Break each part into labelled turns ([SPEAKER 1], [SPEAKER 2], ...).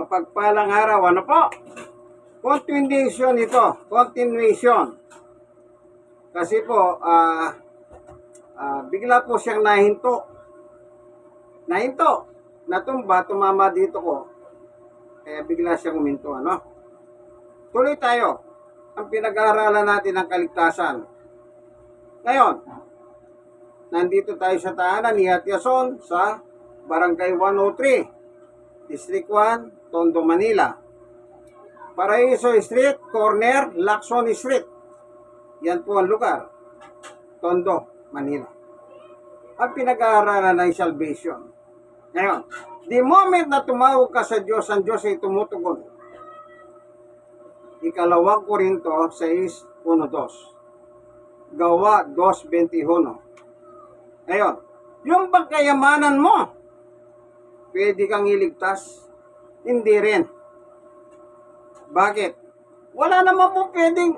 [SPEAKER 1] Mapagpalang araw, ano po? Continuation ito, continuation. Kasi po, bigla po siyang nahinto. Natumba, tumama dito ko. Kaya bigla siyang uminto, ano? Tuloy tayo. Ang pinag-aaralan natin ng kaligtasan. Ngayon, nandito tayo sa tahanan ni Atiason sa Barangay 103, District 1, Tondo, Manila. Paraiso Street, corner, Lacson Street. Yan po ang lugar. Tondo, Manila. Ang pinag-aaralan ay salvation. Ngayon, the moment na tumawag ka sa Diyos, ang Diyos ay tumutugon. Ikalawang Korinto 6:1-2. Gawa 2:21. Ngayon, yung bang kayamanan mo, pwede kang iligtas? Hindi rin. Bakit? Wala naman po pwedeng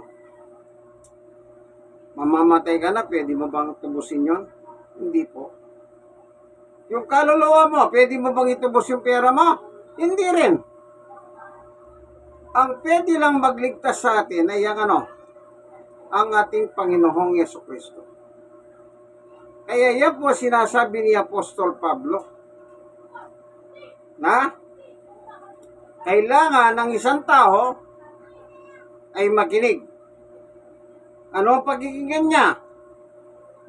[SPEAKER 1] mamamatay ka na, pwede mo bang tubusin yon? Hindi po. Yung kaluluwa mo, pwede mo bang itubos yung pera mo? Hindi rin. Ang pwede lang magligtas sa atin ay ang ating Panginoong Yesukristo. Kaya yan po sinasabi ni Apostol Pablo na kailangan ng isang tao ay makinig. Ano ang pagkikinggan niya?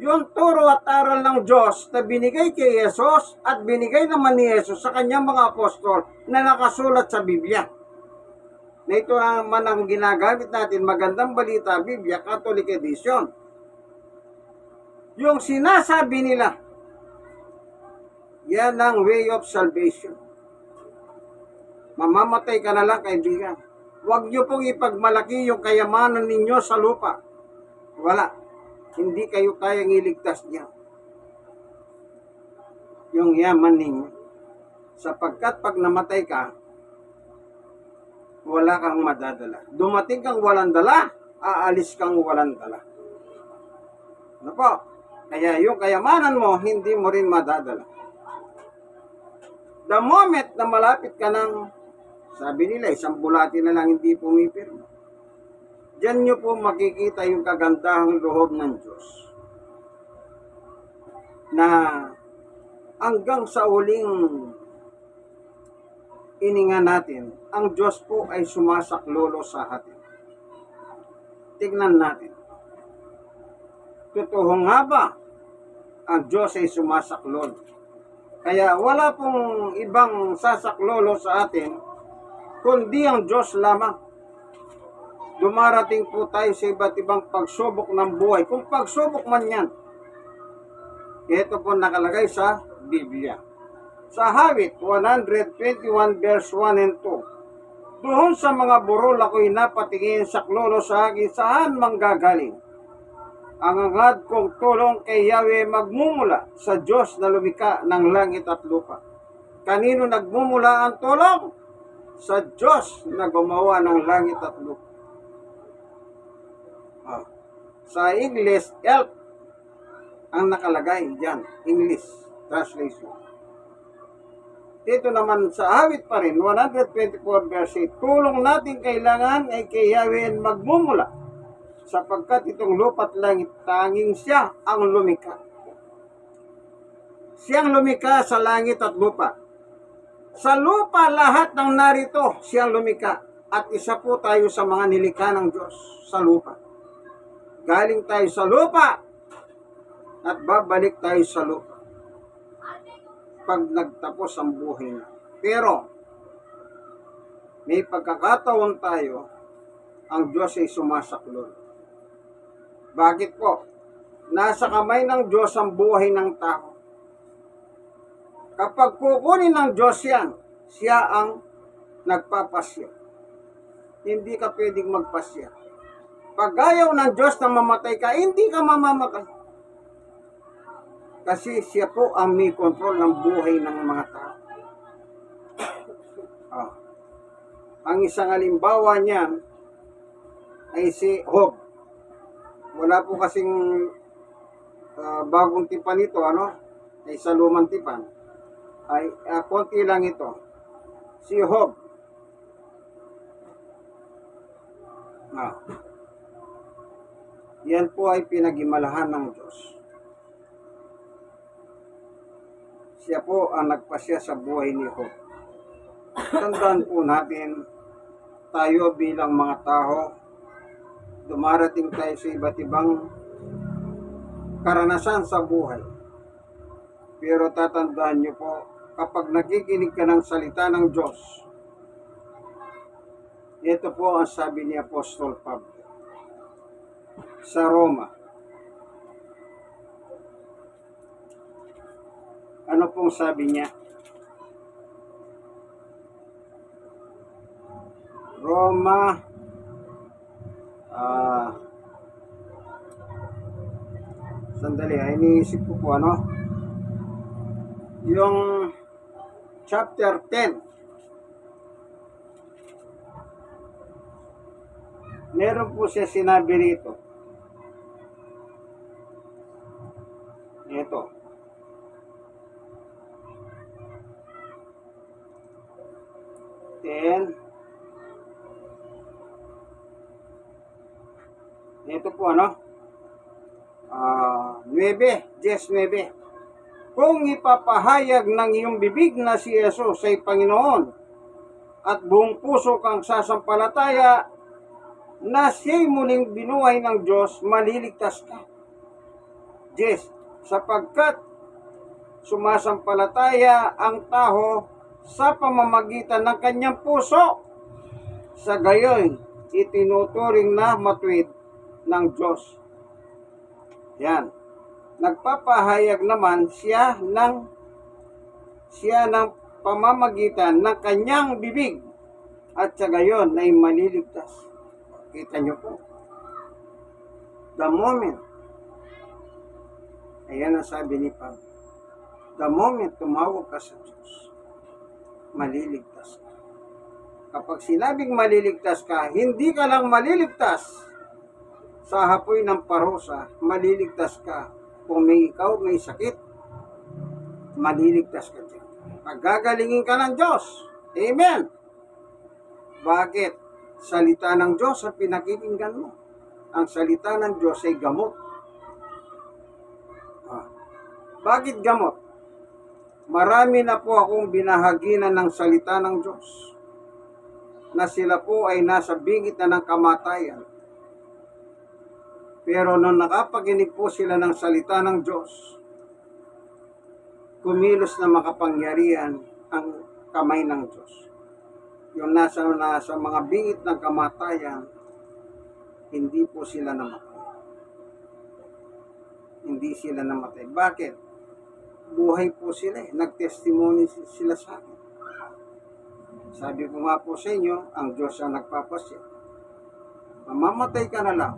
[SPEAKER 1] Yung turo at aral ng Diyos na binigay kay Jesus at binigay naman ni Jesus sa kanyang mga apostol na nakasulat sa Biblia. Na ito naman ang ginagamit natin, Magandang Balita, Biblia, Catholic Edition. Yung sinasabi nila, yan ang way of salvation. Mamamatay ka na lang, kaibigan. Huwag niyo pong ipagmalaki yung kayamanan ninyo sa lupa. Wala. Hindi kayo kayang iligtas niya. Yung yaman ninyo. Sapagkat pag namatay ka, wala kang madadala. Dumating kang walang dala, aalis kang walang dala. Ano po? Kaya yung kayamanan mo, hindi mo rin madadala. The moment na malapit ka ng, sabi nila, isang bulati na lang hindi pumipirma. Diyan nyo po makikita yung kagandahang loob ng Diyos. Na hanggang sa uling ininga natin, ang Diyos po ay sumasaklolo sa atin. Tignan natin. Totoo nga ba ang Diyos ay sumasaklolo? Kaya wala pong ibang sasaklolo sa atin, kundi ang Diyos lamang. Dumarating po tayo sa iba't ibang pagsubok ng buhay. Kung pagsubok man yan, ito po nakalagay sa Biblia. Sa Hawit 121 verse 1 and 2. Doon sa mga burol ako'y napatingin saklolo sa akin, saan manggagaling? Ang angad kong tulong kay Yahweh magmumula sa Diyos na lumikha ng langit at lupa. Kanino nagmumula ang tulong? Sa Diyos na gumawa ng langit at lupa. Sa English, help ang nakalagay dyan. English translation. Dito naman sa Awit pa rin, 124 verse 8, tulong natin kailangan ay kay Yahweh magmumula, sapagkat itong lupa't langit, tanging siya ang lumikha. Siyang lumikha sa langit at lupa. Sa lupa, lahat ng narito, siyang lumikha. At isa po tayo sa mga nilikha ng Diyos sa lupa. Galing tayo sa lupa at babalik tayo sa lupa pag nagtapos ang buhay na. Pero, may pagkakataon tayo, ang Diyos ay sumasaklolo. Bakit po? Nasa kamay ng Diyos ang buhay ng tao. Kapag kukunin ng Diyos yan, siya ang nagpapasya. Hindi ka pwedeng magpasya. Pag ayaw ng Diyos na mamatay ka, hindi ka mamamatay. Kasi siya po ang may kontrol ng buhay ng mga tao. Ang isang halimbawa niyan ay si Job. Wala po kasing bagong tipan ito, ay sa lumang tipan. Ay konti lang ito. Si Job, Ah, yan po ay pinagimalahan ng Diyos. Siya po ang nagpasya sa buhay ni Job. Tandaan po natin, tayo bilang mga tao, dumarating tayo sa iba't ibang karanasan sa buhay. Pero tatandaan niyo po, kapag nakikinig ka ng salita ng Diyos, ito po ang sabi ni Apostol Pablo sa Roma. Ano pong sabi niya? Roma, sandali, iniisip ko po yung chapter 10. Meron po siya sinabi rito. Ito. Ito po 9. Kung ipapahayag ng iyong bibig na si Jesus ay Panginoon at buong puso kang sasampalataya na siya'y muling binuhay ng Diyos, maliligtas ka. 10. Sapagkat sumasampalataya ang tao sa pamamagitan ng kanyang puso, sa gayon itinuturing na matuwid ng Diyos. Yan. Nagpapahayag naman siya ng pamamagitan ng kanyang bibig at sa gayon ay maliligtas. Kita nyo po. The moment, ayan ang sabi ni Pablo, the moment tumawag ka sa Diyos, maliligtas ka. Kapag sinabing maliligtas ka, hindi ka lang maliligtas sa hapoy ng parusa, maliligtas ka. Kung ikaw may sakit, maliligtas ka dyan. Pagagalingin ka ng Diyos. Amen. Bakit? Salita ng Diyos ang pinakikinggan mo. Ang salita ng Diyos ay gamot. Bakit gamot? Marami na po akong binahaginan ng salita ng Diyos na sila po ay nasa bingit na ng kamatayan. Pero nung nakapaginig po sila ng salita ng Diyos, kumilos na makapangyarihan ang kamay ng Diyos. Yung nasa mga bingit ng kamatayan, hindi po sila namatay. Hindi sila namatay. Bakit? Buhay po sila. Nagtestimony sila sa akin. Sabi ko nga po sa inyo, ang Diyos ang nagpapasya. Mamamatay ka na lang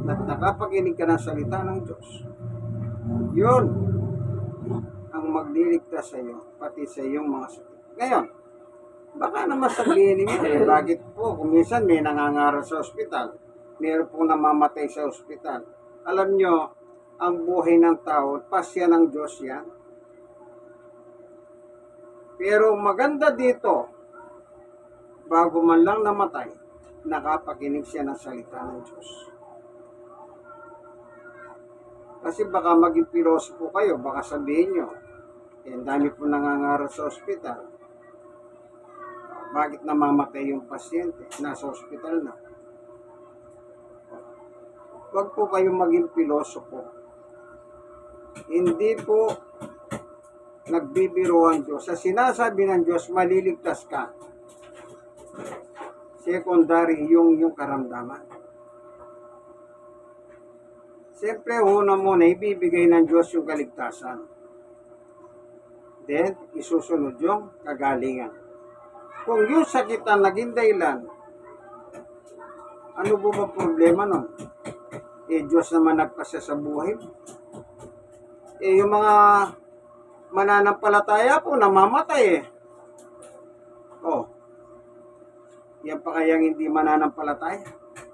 [SPEAKER 1] at nakapaginig ka ng salita ng Diyos. Yun ang magliligtas sa iyo, pati sa iyong mga sakit. Ngayon, baka naman sabihin ninyo, bakit po, kung minsan may nangangaral sa ospital, mayroon po namamatay sa ospital. Alam nyo, ang buhay ng tao, pasya ng Diyos yan. Pero maganda dito, bago man lang namatay, nakapakinig siya ng salita ng Diyos. Kasi baka maging pilosopo kayo, baka sabihin nyo, ang dami po nangangaral sa ospital. Bakit namamatay yung pasyente? Nasa ospital na. Huwag po kayong maging pilosopo. Hindi po nagbibiro ang Diyos. Sa sinasabi ng Diyos, maliligtas ka. Secondary yung karamdaman. Siyempre, una muna, ibibigay ng Diyos yung kaligtasan. Then, isusunod yung kagalingan. Kung yung sakit ang naging dahilan, ano po ba problema nun? Diyos naman nagpasya sa buhay. Yung mga mananampalataya po, namamatay yan pa kayang hindi mananampalataya?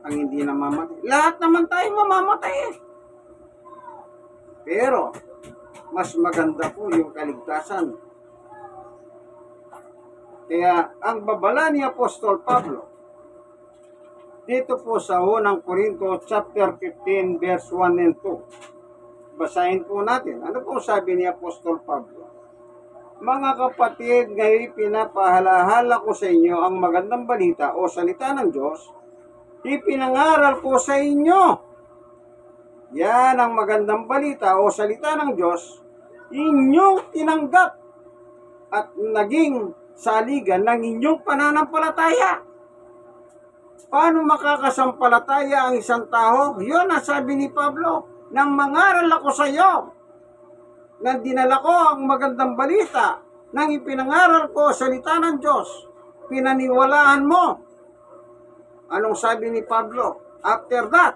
[SPEAKER 1] Ang hindi namamatay? Lahat naman tayo mamamatay Pero, mas maganda po yung kaligtasan. Kaya, ang babala ni Apostol Pablo, Dito po sa unang Korinto chapter 15 verse 1 and 2. Basahin po natin. Ano po sabi ni Apostol Pablo? Mga kapatid, ngayon pinapahalahala ko sa inyo ang magandang balita o salita ng Diyos. Ipinangaral ko sa inyo. Yan ang magandang balita o salita ng Diyos. Inyong tinanggap at naging saligan ng inyong pananampalataya. Paano makakasampalataya ang isang tao? Yun ang sabi ni Pablo. Nang mangaral ako sa iyo, nang dinala ko ang magandang balita, nang ipinangaral ko salita ng Diyos, pinaniwalaan mo. Anong sabi ni Pablo? After that,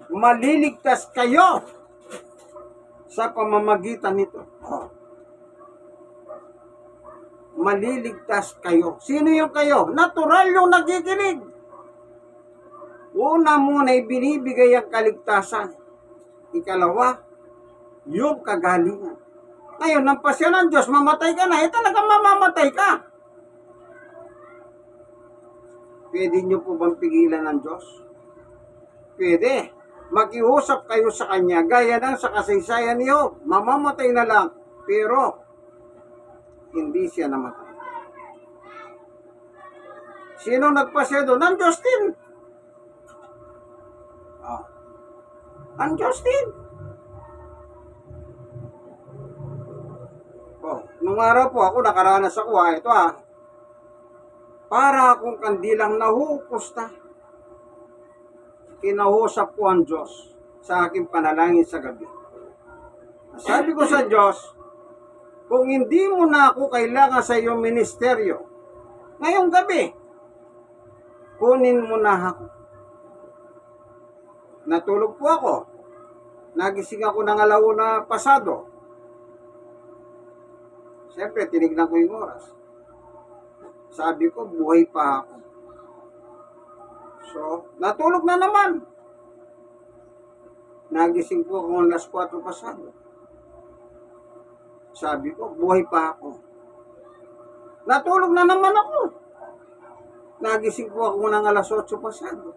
[SPEAKER 1] maliligtas kayo sa pamamagitan nito. Maliligtas kayo. Sino yung kayo? Natural yung nakikinig. Una muna ibinibigay ang kaligtasan. Ikalawa, yung kagalingan. Ngayon, ng pasya ng Diyos, mamatay ka na, talagang mamamatay ka. Pwede nyo po bang pigilan ng Diyos? Pwede. Makiusap kayo sa Kanya, gaya ng sa kasaysayan niyo. Mamamatay na lang, pero hindi siya namatay. Sino nagpasya doon? Ang Diyos din. Ang Diyos din. Nung araw po ako, nakaranas ako, ito para akong kandilang nahupusta. Kinausap ko ang Diyos sa aking panalangin sa gabi. Sabi ko sa Diyos, kung hindi mo na ako kailangan sa iyong ministeryo, ngayong gabi, kunin mo na ako. Natulog po ako. Nagising ako ng alauna pasado. Siyempre, tinignan ko yung oras. Sabi ko, buhay pa ako. So, natulog na naman. Nagising po ako ng alas 4 pasado. Sabi ko, buhay pa ako. Natulog na naman ako. Nagising po ako ng alas 8 pasado.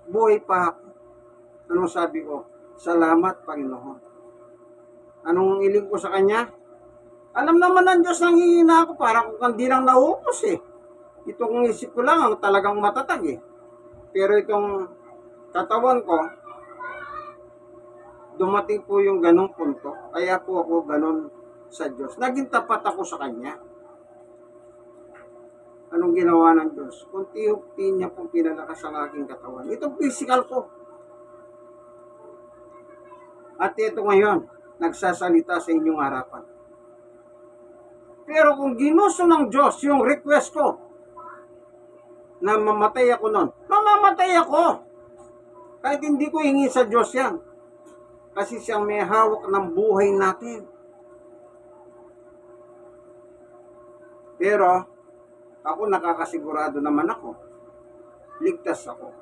[SPEAKER 1] Buhay pa ako. Anong sabi ko? Salamat, Panginoon. Anong iling ko sa Kanya? Alam naman ng Diyos nang hihina ako para kung hindi lang naupos Itong isip ko lang ang talagang matatag Pero itong katawan ko, dumating po yung ganong punto. Kaya po ako ganon sa Diyos. Naging tapat ako sa Kanya. Anong ginawa ng Diyos? Unti-unti niya pong pinalakas ang aking katawan. Itong physical ko. At ito ngayon, nagsasalita sa inyong harapan. Pero kung ginusto ng Diyos yung request ko, na mamatay ako nun, mamamatay ako. Kahit hindi ko hingi sa Diyos yan. Kasi siyang may hawak ng buhay natin. Pero, ako nakakasigurado naman ako. Ligtas ako.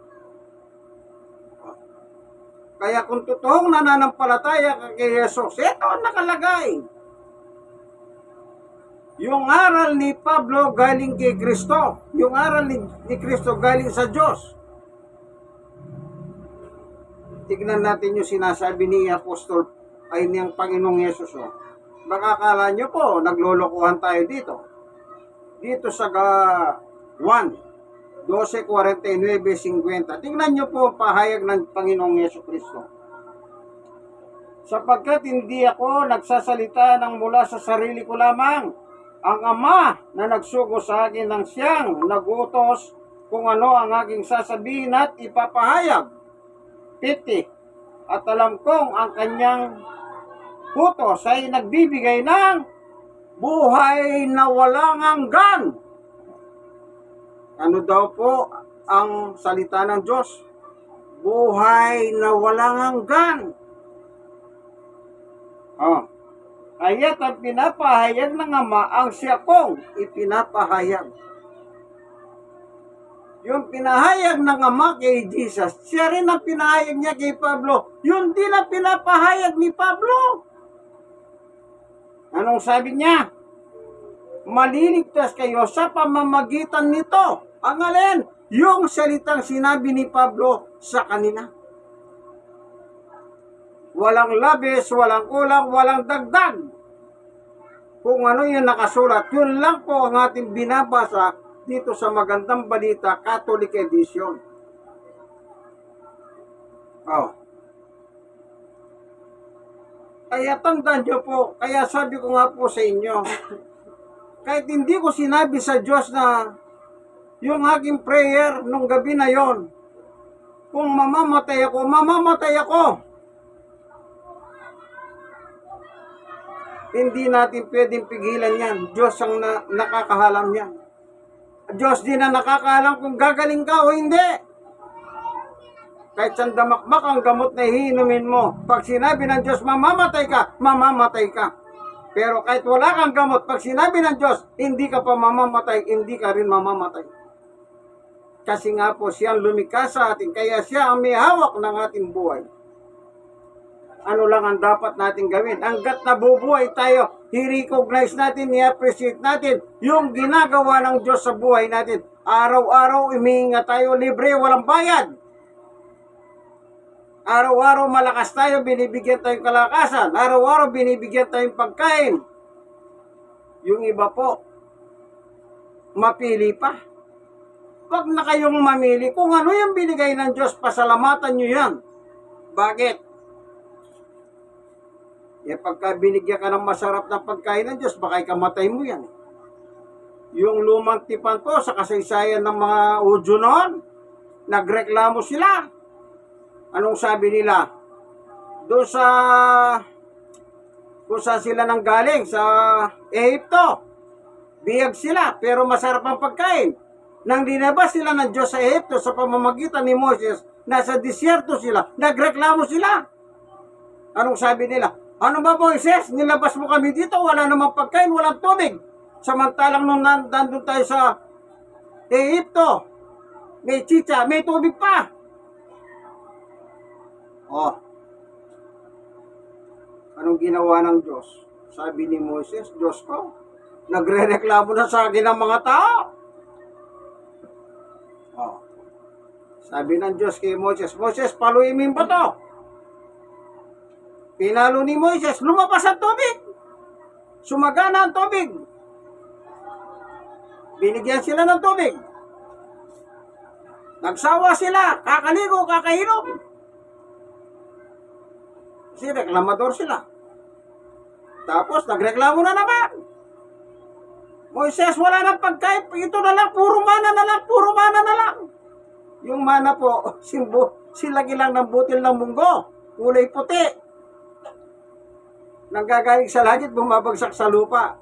[SPEAKER 1] Kaya kung totoong nananampalataya ka kay Jesus, ito ang nakalagay. Yung aral ni Pablo galing kay Kristo. Yung aral ni Kristo galing sa Diyos. Tignan natin yung sinasabi ni Apostol ay niyang Panginoong Yesus. Baka akala nyo po, naglolokohan tayo dito. Dito sa 1, 12:49-50. Tingnan nyo po ang pahayag ng Panginoong Yesus Kristo. Sapagkat hindi ako nagsasalita ng mula sa sarili ko lamang. Ang Ama na nagsugo sa akin ng siyang nagutos kung ano ang aking sasabihin at ipapahayag. 50. At alam kong ang kanyang utos ay nagbibigay ng buhay na walang hanggan. Ano daw po ang salita ng Diyos? Buhay na walang hanggan. Kaya't ang pinapahayag ng Ama ang siya kong ipinapahayag. Yung pinahayag ng Ama kay Jesus, siya rin ang pinahayag niya kay Pablo. Yun din ang pinapahayag ni Pablo. Anong sabi niya? maliligtas kayo sa pamamagitan nito. Ang alin? Yung salitang sinabi ni Pablo sa kanila. Walang labis, walang kulang, walang dagdag. Kung ano yung nakasulat, yun lang po ang ating binabasa dito sa Magandang Balita, Catholic Edition. Oh. Kaya tandaan nyo po, kaya sabi ko nga po sa inyo, kahit hindi ko sinabi sa Diyos na yung aking prayer nung gabi na yon, kung mamamatay ako, mamamatay ako. Hindi natin pwedeng pigilan yan. Diyos ang nakakahalam yan. Diyos din ang nakakahalam kung gagaling ka o hindi. Kahit sandamakmak ang gamot na hiinumin mo, pag sinabi ng Diyos, mamamatay ka, mamamatay ka. Pero kahit wala kang gamot, pag sinabi ng Diyos, hindi ka pa mamamatay, hindi ka rin mamamatay. Kasi nga po, siya ang lumikha sa atin, kaya siya ang may hawak ng ating buhay. Ano lang ang dapat natin gawin? Hanggat nabubuhay tayo, i-recognize natin, i-appreciate natin yung ginagawa ng Diyos sa buhay natin. Araw-araw, imihinga tayo, libre, walang bayad. Araw-araw malakas tayo, binibigyan tayong kalakasan. Araw-araw binibigyan tayong pagkain. Yung iba po, mapili pa. Wag na kayong mamili. Kung ano yung binigay ng Diyos, pasalamatan nyo yan. Bakit? Pagka binigyan ka ng masarap na pagkain ng Diyos, baka ikamatay mo yan. Yung lumang tipan po sa kasaysayan ng mga Udyo noon, nagreklamo sila. Anong sabi nila? Doon sa kung saan sila nang galing, sa Ehipto. Biyag sila, pero masarap ang pagkain. Nang dinabas sila ng Diyos sa Ehipto sa pamamagitan ni Moses, nasa disyerto sila, nagreklamo sila. Anong sabi nila? Ano ba, Moises? Nilabas mo kami dito, wala namang pagkain, walang tubig. Samantalang nung nandun tayo sa Ehipto, may chicha, may tubig pa. Oh. Anong ginawa ng Diyos? Sabi ni Moses, Diyos ko, nagre-reklamo na sa akin ang mga tao. Oh. Sabi ng Diyos kay Moses, Moses, paluimin ba to? Pinalo ni Moises, lumabas ang tubig. Sumagana ang tubig. Binigyan sila ng tubig. Nagsawa sila, kakaligo, kakainom. Kasi reklamador sila. Tapos nagreklamo na naman. Moises, wala nang pagkain. Ito na lang, puro mana na lang, puro mana na lang. Yung mana po, silagi lang ng butil ng munggo. Kulay puti. Nanggagaling sa langit, bumabagsak sa lupa.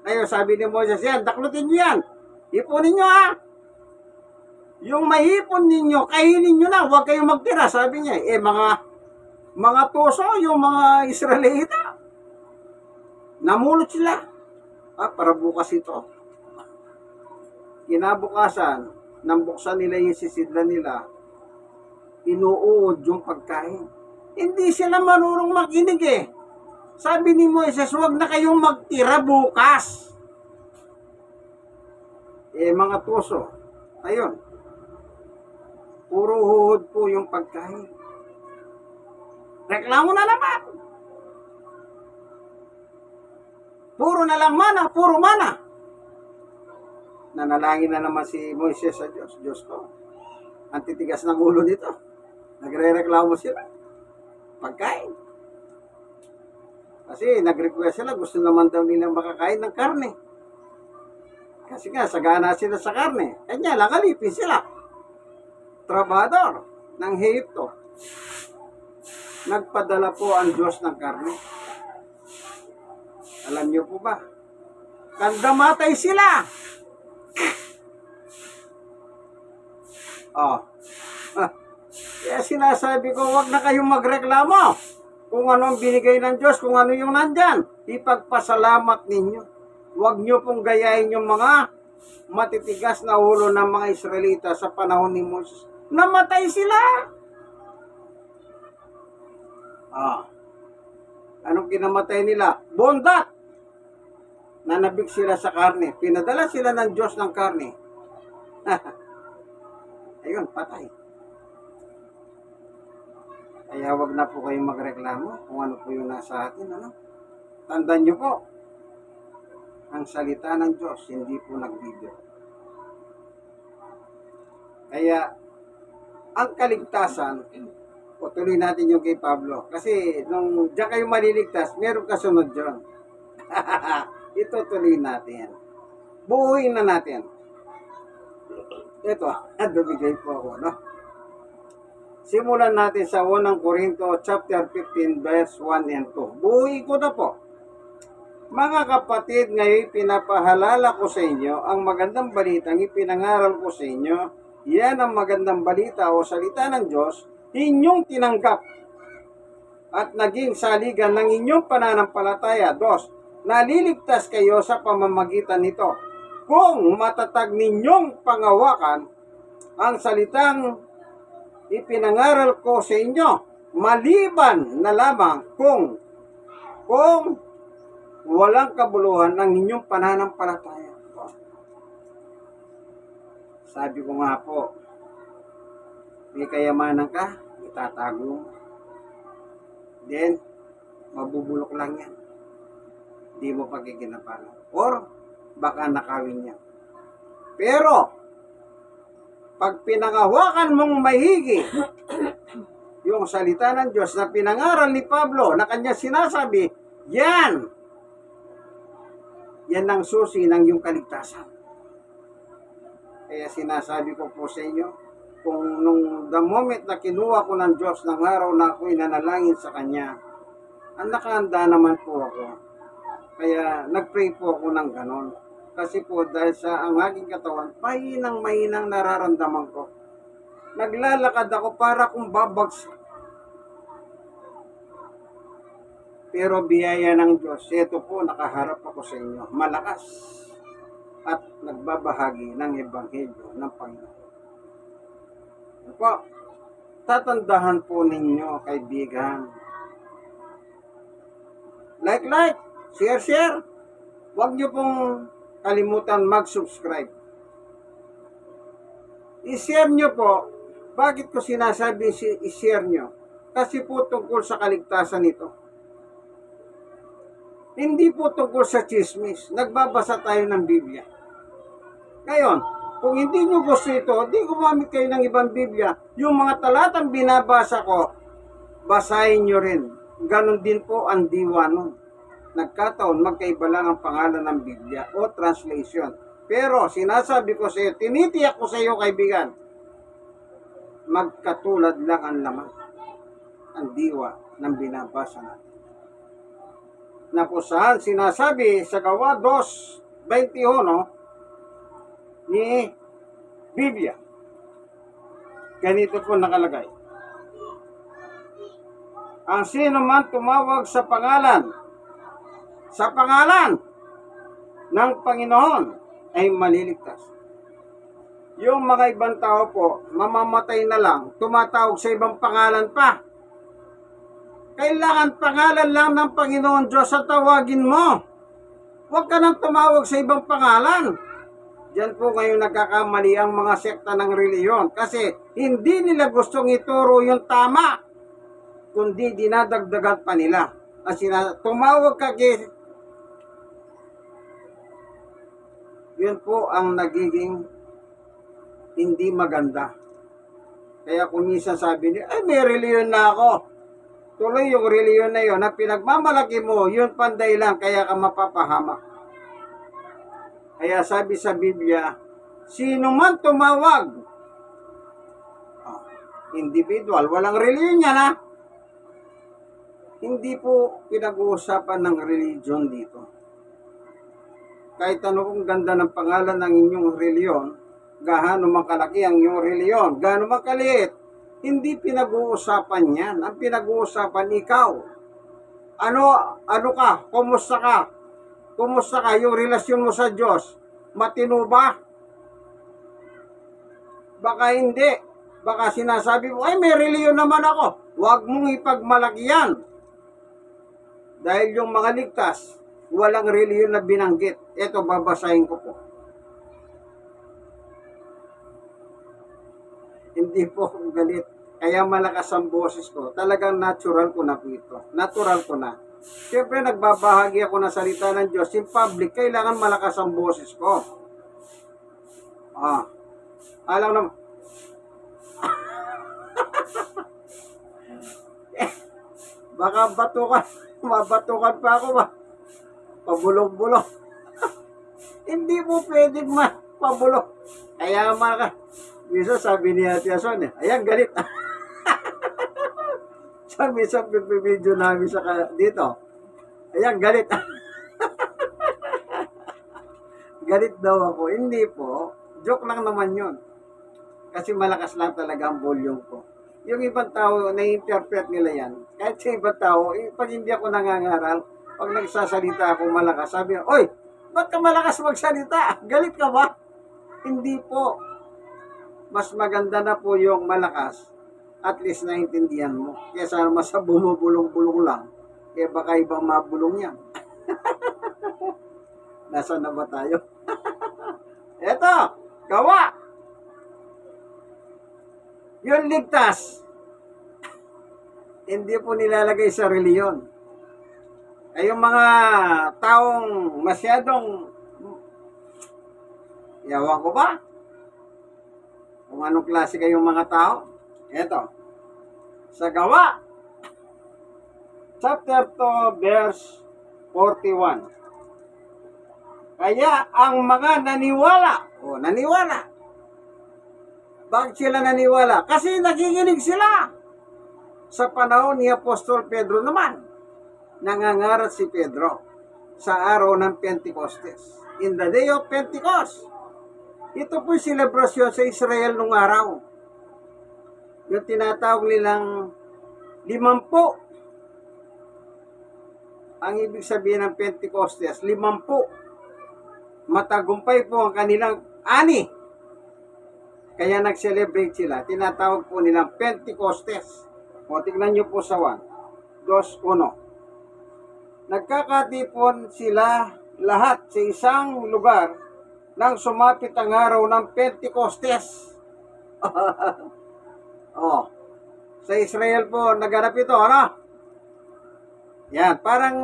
[SPEAKER 1] Ngayon, sabi ni Moses, yan, daklutin nyo yan. Ipunin nyo ha. Yung mahipon ninyo, kainin nyo na, huwag kayong magtira, sabi niya. Mga tuso, yung mga Israelita, namulot sila. Para bukas ito. Kinabukasan, nang buksan nila yung sisidla nila, inuud yung pagkain. Hindi sila marunong makinig eh. Sabi ni Moises, huwag na kayong magtira bukas. Mga tuso, ayun, puro huhod po yung pagkain. Reklamo na naman. Puro na lang mana, puro mana. Nanalangin na naman si Moises sa Diyos. Diyos ko, ang titigas ng ulo nito. Nagre-reklamo sila. Pagkain. Kasi nag-request sila, gusto naman daw nilang makakain ng karne. Kasi nga, sagana sila sa karne. Kanya lang, alipin sila. Trabador ng Ehipto. Nagpadala po ang Diyos ng karne. Alam niyo po ba? Kandamatay sila. Kaya sinasabi ko, wag na kayong magreklamo. Kung ano ang binigay ng Diyos, kung ano yung nandyan, ipagpasalamat ninyo. Huwag nyo pong gayahin yung mga matitigas na ulo ng mga Israelita sa panahon ni Moses. Namatay sila! Anong kinamatay nila? Bondat! nanabik sila sa karne. Pinadala sila ng Diyos ng karne. Ayun, patay. Kaya wag na po kayong magreklamo kung ano po yung nasa atin. Ano? Tandaan nyo po, ang salita ng Diyos hindi po nagbibiro. Kaya, ang kaligtasan, o tuloy natin yung kay Pablo. Kasi, nung diyan kayo maliligtas, meron kasunod dyan. Ito tuloy natin. Buuin na natin. Ito, bibigay po ako, no? Simulan natin sa 1 Corinto chapter 15 verse 1 and 2. Buuin ko na po. Mga kapatid, ngayon pinapahalala ko sa inyo ang magandang balitang ipinangaral ko sa inyo. Yan ang magandang balita o salita ng Diyos, inyong tinanggap at naging saligan ng inyong pananampalataya. 2, naliligtas kayo sa pamamagitan nito. Kung matatag ninyong pangawakan ang salitang ipinangaral ko sa inyo, maliban na lamang kung walang kabuluhan ng inyong pananampalataya. Sabi ko nga po, may kayamanan ka, itatago mo. Then, mabubulok lang yan. Hindi mo pagkikinapalan. Or, baka nakawin niya. Pero, pag pinangahawakan mong mahigi yung salita ng Diyos na pinangaral ni Pablo na kanya sinasabi, yan ang susi ng iyong kaligtasan. Kaya sinasabi ko po sa inyo, kung nung the moment na kinuha ko ng Diyos ng araw na ako'y nanalangin sa Kanya, ang nakahanda naman po ako. Kaya nagpray po ako ng ganon. Kasi po dahil sa ang aking katawan, mahinang nararamdaman ko. Naglalakad ako para kung babagsak. Pero biyaya ng Diyos, ito po nakaharap ako sa inyo, malakas at nagbabahagi ng Ebanghelyo ng Panginoon. Po, tatandahan po ninyo, kaibigan. Like, share. Huwag niyo pong kalimutan mag-subscribe. I-share nyo po. Bakit ko sinasabi i-share nyo? Kasi po tungkol sa kaligtasan ito. Hindi po tungkol sa chismis. Nagbabasa tayo ng Biblia. Ngayon, kung hindi nyo gusto ito, di gumamit kayo ng ibang Biblia. Yung mga talatang binabasa ko, basahin nyo rin. Ganon din po ang diwa nun. Nagkataon, magkaiba lang ang pangalan ng Biblia o translation. Pero, sinasabi ko sa iyo, tinitiyak ko sa iyo, kaibigan, magkatulad lang ang laman, ang diwa ng binabasa natin. Na kung saan sinasabi sa Gawa 2:21 ni Biblia. Ganito po nakalagay. Ang sino man tumawag sa pangalan ng Panginoon ay maliligtas. Yung mga ibang tao po, mamamatay na lang, tumatawag sa ibang pangalan pa. Kailangan pangalan lang ng Panginoon Diyos sa tawagin mo. Huwag ka nang tumawag sa ibang pangalan. Diyan po ngayon nagkakamali ang mga sekta ng reliyon kasi hindi nila gustong ituro yung tama, kundi dinadagdagan pa nila. As tumawag ka kay... Yun po ang nagiging hindi maganda. Kaya kung minsan sabi niya, ay may reliyon na ako. Tuloy yung reliyon na yun na pinagmamalaki mo, yun panday lang, kaya ka mapapahamak. Kaya sabi sa Biblia, sino man tumawag, individual, walang reliyon yan ha. Hindi po pinag-uusapan ng religion dito. Kahit ano kung ganda ng pangalan ng inyong reliyon, gaano man kalaki ang inyong reliyon, gaano man kaliit, hindi pinag-uusapan yan. Ang pinag-uusapan ikaw. Ano ka? Kumusta ka? Kumusta ka? Yung relasyon mo sa Diyos, matino ba? Baka hindi. Baka sinasabi mo, ay may reliyon naman ako. Huwag mong ipagmalaki yan. Dahil yung mga ligtas, Walang reliyon na binanggit. Ito, babasahin ko po. Hindi po ako galit. Kaya malakas ang boses ko. Talagang natural ko na po ito. Natural ko na. Siyempre, nagbabahagi ako ng salita ng Diyos. In public, kailangan malakas ang boses ko. Alam naman. Baka batukan. Mabatukan pa ako ba? Pabulong-bulong. Hindi mo pwedeng pabulong. Kaya minsan sabi ni Ate Ason, ayan, galit. Sabi sa video namin dito, ayan, galit. Galit daw ako. Hindi po. Joke lang naman yun. Kasi malakas lang talaga ang volume ko. Yung ibang tao, na-interpret nila yan. Kahit sa ibang tao, pag hindi ako nangangaral, pag nagsasalita ako malakas, sabi niya, oy, ba't ka malakas magsalita? Galit ka ba? Hindi po. Mas maganda na po yung malakas. At least naintindihan mo. Kaya mas bumubulong-bulong lang. Kaya baka ibang mabulong yan. Nasaan na ba tayo? Eto, gawa. Yung ligtas, hindi po nilalagay sa reliyon. Ay yung mga taong masyadong, yawan ko ba? Kung anong klase kayong mga tao? Eto, sa Gawa, chapter 2, verse 41. Kaya ang mga naniwala, bakit sila naniwala? Kasi nakikinig sila. Sa panahon ni Apostol Pedro naman, nangangaral si Pedro sa araw ng Pentecostes. In the day of Pentecost. Ito po yung selebrasyon sa Israel nung araw. Yung tinatawag nilang 50. Ang ibig sabihin ng Pentecostes, 50. Matagumpay po ang kanilang ani. Kaya nag-celebrate sila. Tinatawag po nilang Pentecostes. O, tignan nyo po sa 1, 2, 1. Nagkakatipon sila lahat sa isang lugar nang sumapit ang araw ng Pentecostes. Sa Israel po, naganap ito, ano? Yan, parang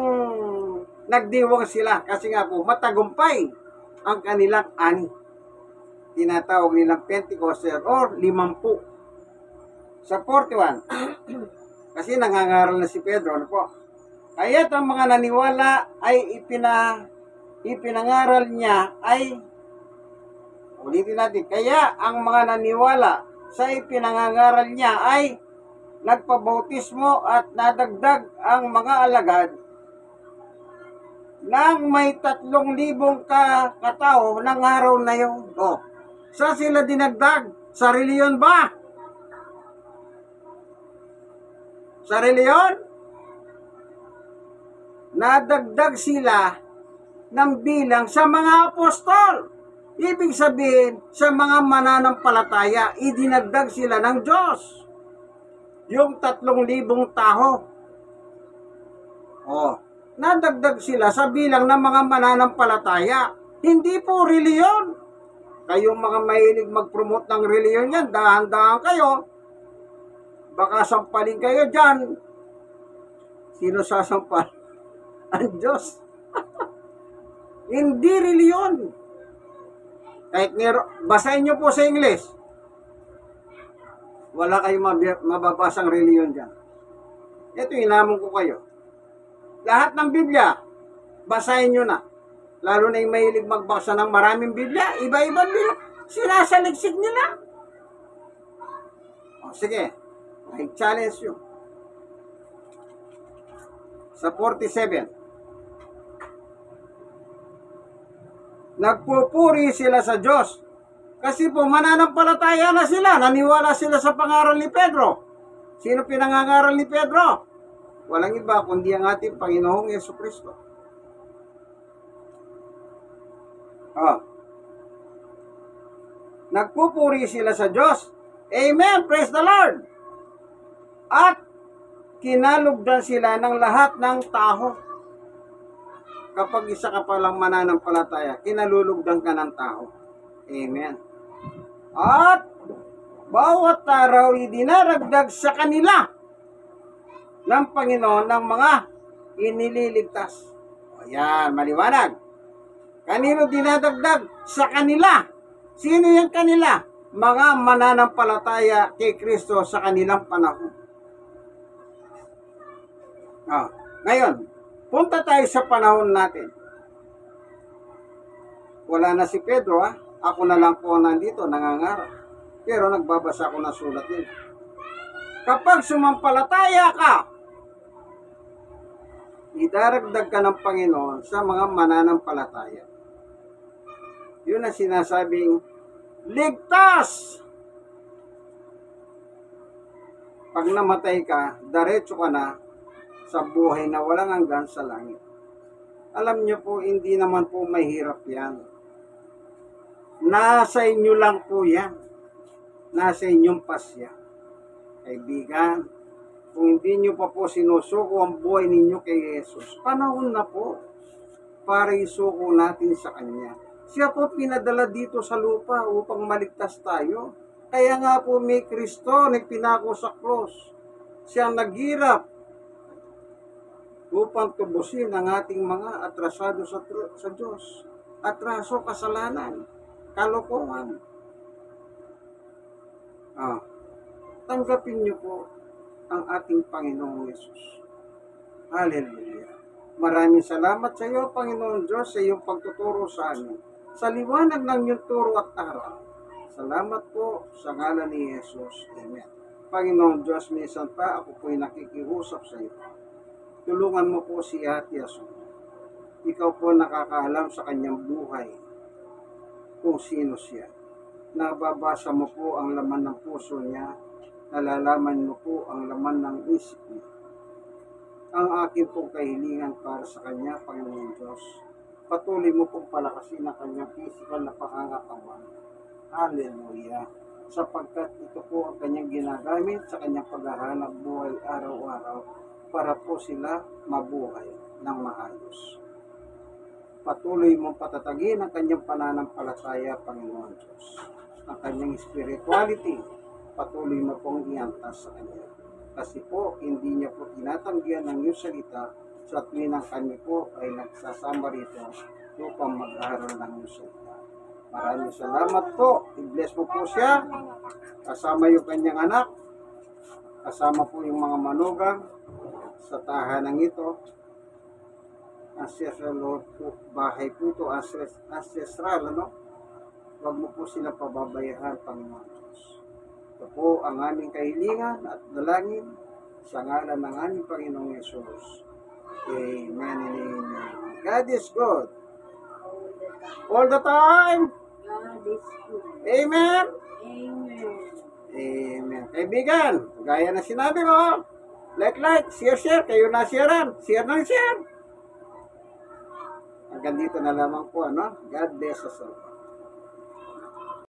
[SPEAKER 1] nagdiwang sila kasi nga po, matagumpay ang kanilang ani. Tinatawag nilang Pentecostes or 50. Sa 41, kasi nangangaral na si Pedro, ano po? Kaya't ang mga naniwala ay ipinangaral niya ay, ulitin natin, kaya ang mga naniwala sa ipinangangaral niya ay nagpabautismo at nadagdag ang mga alagad nang may 3,000 katao ng araw na yun. Saan sila dinagdag? Sa reliyon ba? Sa reliyon? Nadagdag sila ng bilang sa mga apostol. Ibig sabihin, sa mga mananampalataya, idinagdag sila ng Diyos. Yung 3,000 tao. Nadagdag sila sa bilang ng mga mananampalataya. Hindi po reliyon. Kayong mga mahilig mag-promote ng reliyon yan, dahan-dahan kayo. Baka sampalin kayo dyan. Sino sasampal? Ang Diyos. Hindi reliyon. Kahit basahin nyo po sa English. Wala kayong mababasang reliyon dyan. Ito, inamon ko kayo. Lahat ng Biblia, basahin nyo na. Lalo na yung mahilig magbasa ng maraming Biblia, iba-ibang nila. Sinasaliksik nila. Sige, I challenge you. Sa 47, nagpupuri sila sa Diyos. Kasi po, mananampalataya na sila. Naniwala sila sa pangaral ni Pedro. Sino pinangangaral ni Pedro? Walang iba kundi ang ating Panginoong Jesucristo. Nagpupuri sila sa Diyos. Amen! Praise the Lord! At kinalugdan sila ng lahat ng tao. kapag isa ka palang mananampalataya, kinalulugdan ka ng tao. Amen. At bawat araw idinaragdag sa kanila ng Panginoon ng mga inililigtas. Ayan, maliwanag. Kanino dinadagdag? Sa kanila. Sino yung kanila? Mga mananampalataya kay Kristo sa kanilang panahon. Ngayon, punta tayo sa panahon natin. Wala na si Pedro, Ako na lang po nandito, nangangarap. Pero nagbabasa ako ng sulat nila. Kapag sumampalataya ka, idaragdag ka ng Panginoon sa mga mananampalataya. Yun ang sinasabing ligtas. Pag namatay ka, diretso ka na sa buhay na walang hanggan sa langit. Alam nyo po, hindi naman po mahirap yan. Nasa inyo lang po yan. Nasa inyong pasya. Kaibigan, kung hindi nyo pa po sinusuko ang buhay ninyo kay Jesus, panahon na po para isuko natin sa Kanya. Siya po pinadala dito sa lupa upang maligtas tayo. Kaya nga po may Kristo na pinako sa cross. Siya naghirap upang tubusin ang ating mga atrasado sa Diyos. Atraso, kasalanan, kalokohan. Tanggapin niyo po ang ating Panginoong Yesus. Hallelujah. Maraming salamat sa iyo, Panginoon Diyos, sa iyong pagtuturo sa amin. Sa liwanag ng iyong turo at aral. Salamat po sa ngalan ni Jesus. Amen. Panginoon Diyos, minsan pa ako po'y nakikiusap sa iyo. Tulungan mo po si Ate Asun. Ikaw po nakakaalam sa kanyang buhay kung sino siya. Nababasa mo po ang laman ng puso niya. Nalalaman mo po ang laman ng isip niya. Ang aking pong kahilingan para sa kanya, Panginoon Diyos, patuloy mo pong palakasin ang kanyang physical na pangangatawan. Hallelujah. Sapagkat ito po ang kanyang ginagamit sa kanyang paghahanap buhay araw-araw para po sila mabuhay ng maayos. Patuloy mong patatagin ang kanyang pananampalataya, Panginoon Diyos. Ang kanyang spirituality, patuloy mo pong iantas sa kanya. Kasi po, hindi niya po tinatanggihan ng iyong salita sa tuwin ang kanya po ay nagsasama rito upang mag-aaral ng iyong salita. Maraming salamat po. I-bless mo po siya. Kasama yung kanyang anak. Kasama po yung mga manugang sa tahanang ito. Ancestral Lord po, bahay po ito, ancestral, Huwag mo po sila pababayaan, Panginoon Diyos. Ito po ang aming kahilingan at dalangin sa ngalan ng aming Panginoong Yesus. Amen and amen. God is good. All the time.
[SPEAKER 2] God is good.
[SPEAKER 1] Amen.
[SPEAKER 2] Amen.
[SPEAKER 1] Amen. Kaibigan, gaya na sinabi ko, like, share, kayo na sharean. Share ng share. Hanggang dito na lamang po, God bless us all.